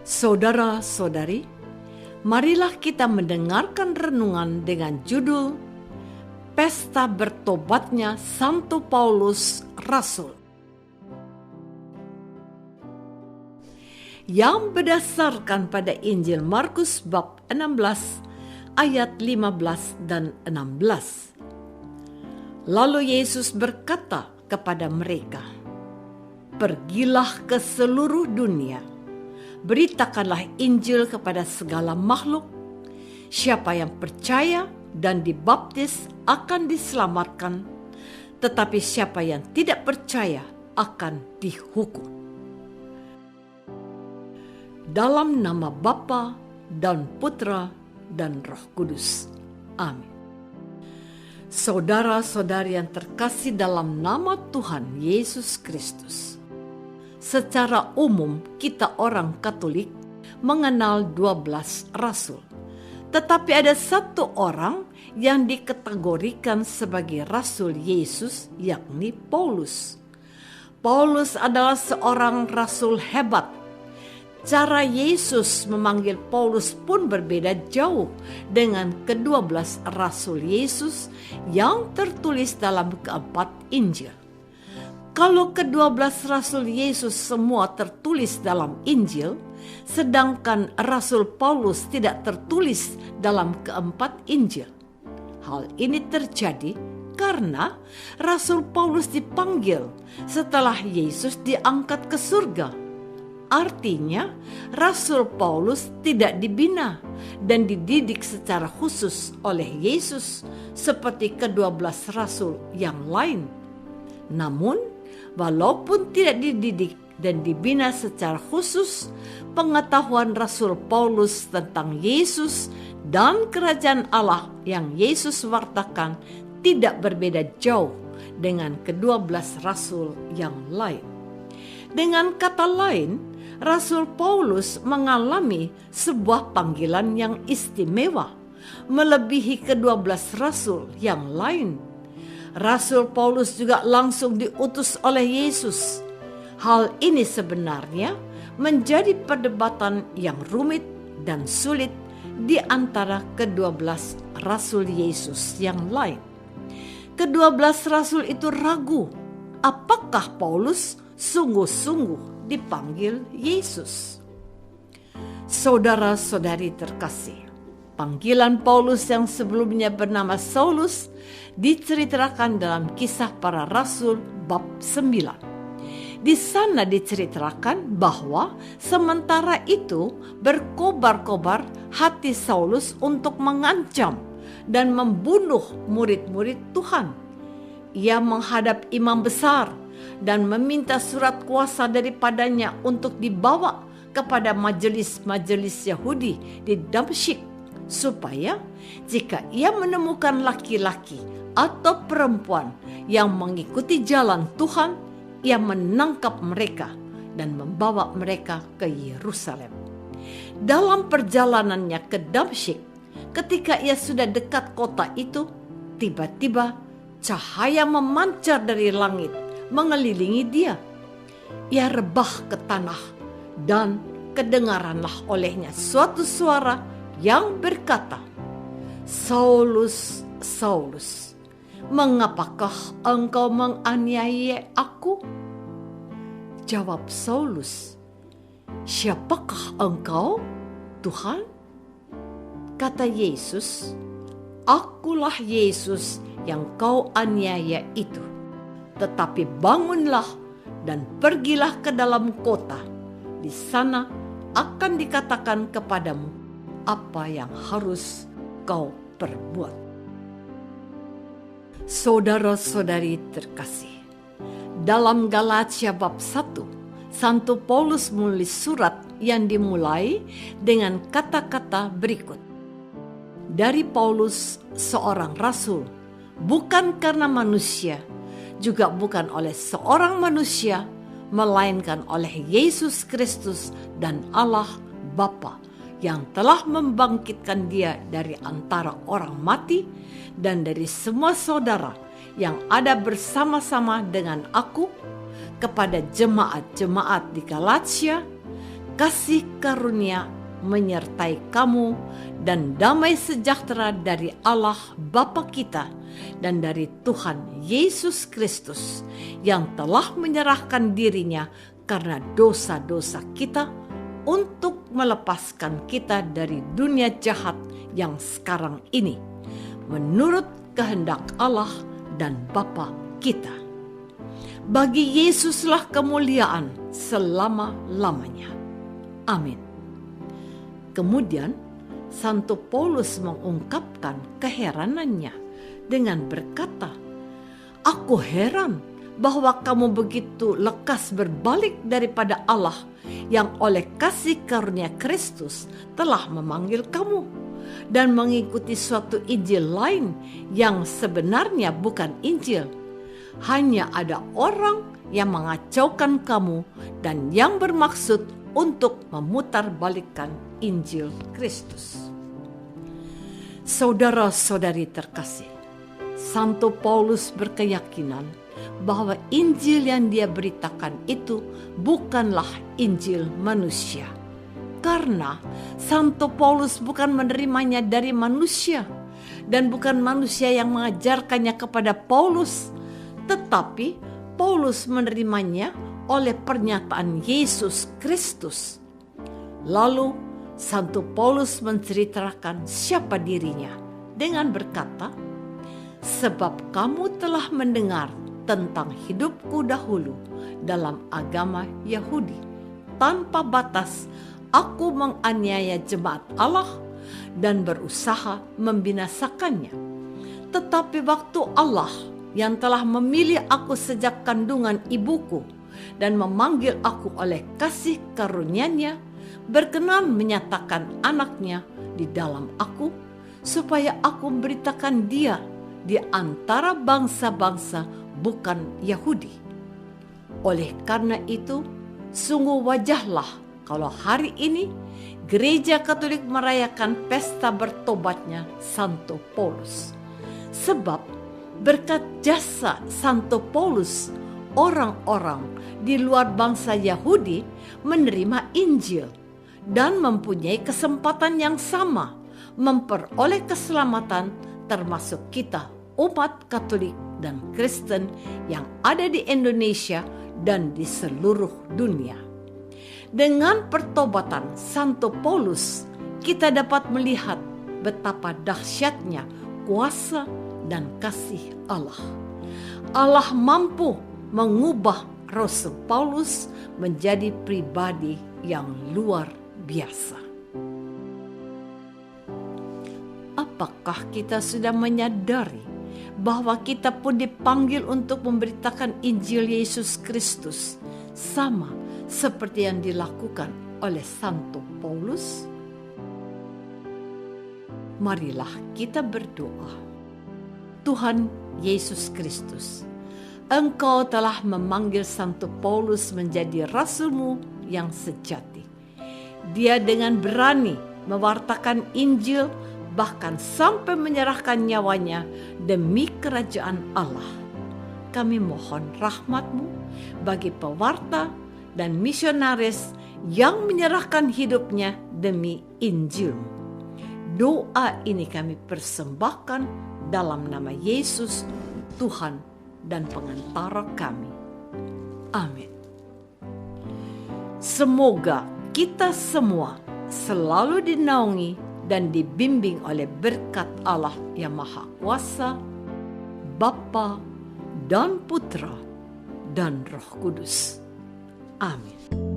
Saudara-saudari, marilah kita mendengarkan renungan dengan judul Pesta Bertobatnya Santo Paulus Rasul, yang berdasarkan pada Injil Markus bab 16 ayat 15 dan 16. Lalu Yesus berkata kepada mereka, "Pergilah ke seluruh dunia, beritakanlah Injil kepada segala makhluk. Siapa yang percaya dan dibaptis akan diselamatkan, tetapi siapa yang tidak percaya akan dihukum." Dalam nama Bapa dan Putra dan Roh Kudus. Amin. Saudara-saudari yang terkasih dalam nama Tuhan Yesus Kristus, secara umum kita orang Katolik mengenal 12 rasul. Tetapi ada satu orang yang dikategorikan sebagai rasul Yesus, yakni Paulus. Paulus adalah seorang rasul hebat. Cara Yesus memanggil Paulus pun berbeda jauh dengan ke-12 rasul Yesus yang tertulis dalam keempat Injil. Kalau ke-12 rasul Yesus semua tertulis dalam Injil, sedangkan rasul Paulus tidak tertulis dalam keempat Injil. Hal ini terjadi karena rasul Paulus dipanggil setelah Yesus diangkat ke surga. Artinya, rasul Paulus tidak dibina dan dididik secara khusus oleh Yesus seperti ke-12 rasul yang lain. Namun, walaupun tidak dididik dan dibina secara khusus, pengetahuan Rasul Paulus tentang Yesus dan kerajaan Allah yang Yesus wartakan tidak berbeda jauh dengan ke-12 rasul yang lain. Dengan kata lain, Rasul Paulus mengalami sebuah panggilan yang istimewa, melebihi ke-12 rasul yang lain. Rasul Paulus juga langsung diutus oleh Yesus. Hal ini sebenarnya menjadi perdebatan yang rumit dan sulit di antara ke-12 rasul Yesus yang lain. Ke-12 rasul itu ragu, apakah Paulus sungguh-sungguh dipanggil Yesus? Saudara-saudari terkasih, panggilan Paulus yang sebelumnya bernama Saulus diceritakan dalam Kisah Para Rasul bab 9. Di sana diceritakan bahwa sementara itu berkobar-kobar hati Saulus untuk mengancam dan membunuh murid-murid Tuhan. Ia menghadap imam besar dan meminta surat kuasa daripadanya untuk dibawa kepada majelis-majelis Yahudi di Damsyik, supaya jika ia menemukan laki-laki atau perempuan yang mengikuti jalan Tuhan, ia menangkap mereka dan membawa mereka ke Yerusalem. Dalam perjalanannya ke Damsyik, ketika ia sudah dekat kota itu, tiba-tiba cahaya memancar dari langit mengelilingi dia. Ia rebah ke tanah dan kedengaranlah olehnya suatu suara yang berkata, "Saulus, Saulus, mengapakah engkau menganiaya aku?" Jawab Saulus, "Siapakah engkau, Tuhan?" Kata Yesus, "Akulah Yesus yang kau aniaya itu. Tetapi bangunlah dan pergilah ke dalam kota. Di sana akan dikatakan kepadamu apa yang harus kau perbuat." Saudara-saudari terkasih, dalam Galatia bab 1, Santo Paulus menulis surat yang dimulai dengan kata-kata berikut. Dari Paulus, seorang rasul, bukan karena manusia, juga bukan oleh seorang manusia, melainkan oleh Yesus Kristus dan Allah Bapa yang telah membangkitkan dia dari antara orang mati, dan dari semua saudara yang ada bersama-sama dengan aku, kepada jemaat-jemaat di Galatia, kasih karunia menyertai kamu, dan damai sejahtera dari Allah Bapa kita dan dari Tuhan Yesus Kristus yang telah menyerahkan dirinya karena dosa-dosa kita untuk melepaskan kita dari dunia jahat yang sekarang ini, menurut kehendak Allah dan Bapa kita. Bagi Yesuslah kemuliaan selama-lamanya. Amin. Kemudian, Santo Paulus mengungkapkan keheranannya dengan berkata, "Aku heran bahwa kamu begitu lekas berbalik daripada Allah yang oleh kasih karunia Kristus telah memanggil kamu dan mengikuti suatu Injil lain yang sebenarnya bukan Injil. Hanya ada orang yang mengacaukan kamu dan yang bermaksud untuk memutarbalikkan Injil Kristus." Saudara-saudari terkasih, Santo Paulus berkeyakinan bahwa Injil yang dia beritakan itu bukanlah Injil manusia. Karena Santo Paulus bukan menerimanya dari manusia dan bukan manusia yang mengajarkannya kepada Paulus, tetapi Paulus menerimanya oleh pernyataan Yesus Kristus. Lalu Santo Paulus menceritakan siapa dirinya dengan berkata, "Sebab kamu telah mendengar tentang hidupku dahulu dalam agama Yahudi. Tanpa batas aku menganiaya jemaat Allah dan berusaha membinasakannya. Tetapi waktu Allah yang telah memilih aku sejak kandungan ibuku dan memanggil aku oleh kasih karunia-Nya, berkenan menyatakan anaknya di dalam aku, supaya aku memberitakan dia di antara bangsa-bangsa bukan Yahudi. Oleh karena itu, sungguh wajahlah kalau hari ini Gereja Katolik merayakan pesta bertobatnya Santo Paulus. Sebab berkat jasa Santo Paulus, orang-orang di luar bangsa Yahudi menerima Injil dan mempunyai kesempatan yang sama memperoleh keselamatan, termasuk kita umat Katolik dan Kristen yang ada di Indonesia dan di seluruh dunia. Dengan pertobatan Santo Paulus, kita dapat melihat betapa dahsyatnya kuasa dan kasih Allah. Allah mampu mengubah Rasul Paulus menjadi pribadi yang luar biasa. Apakah kita sudah menyadari bahwa kita pun dipanggil untuk memberitakan Injil Yesus Kristus, sama seperti yang dilakukan oleh Santo Paulus? Marilah kita berdoa. Tuhan Yesus Kristus, Engkau telah memanggil Santo Paulus menjadi rasul-Mu yang sejati. Dia dengan berani mewartakan Injil, bahkan sampai menyerahkan nyawanya demi kerajaan Allah. Kami mohon rahmat-Mu bagi pewarta dan misionaris yang menyerahkan hidupnya demi Injil-Mu. Doa ini kami persembahkan dalam nama Yesus, Tuhan dan pengantara kami. Amin. Semoga kita semua selalu dinaungi dan dibimbing oleh berkat Allah yang Maha Kuasa, Bapa dan Putra dan Roh Kudus. Amin.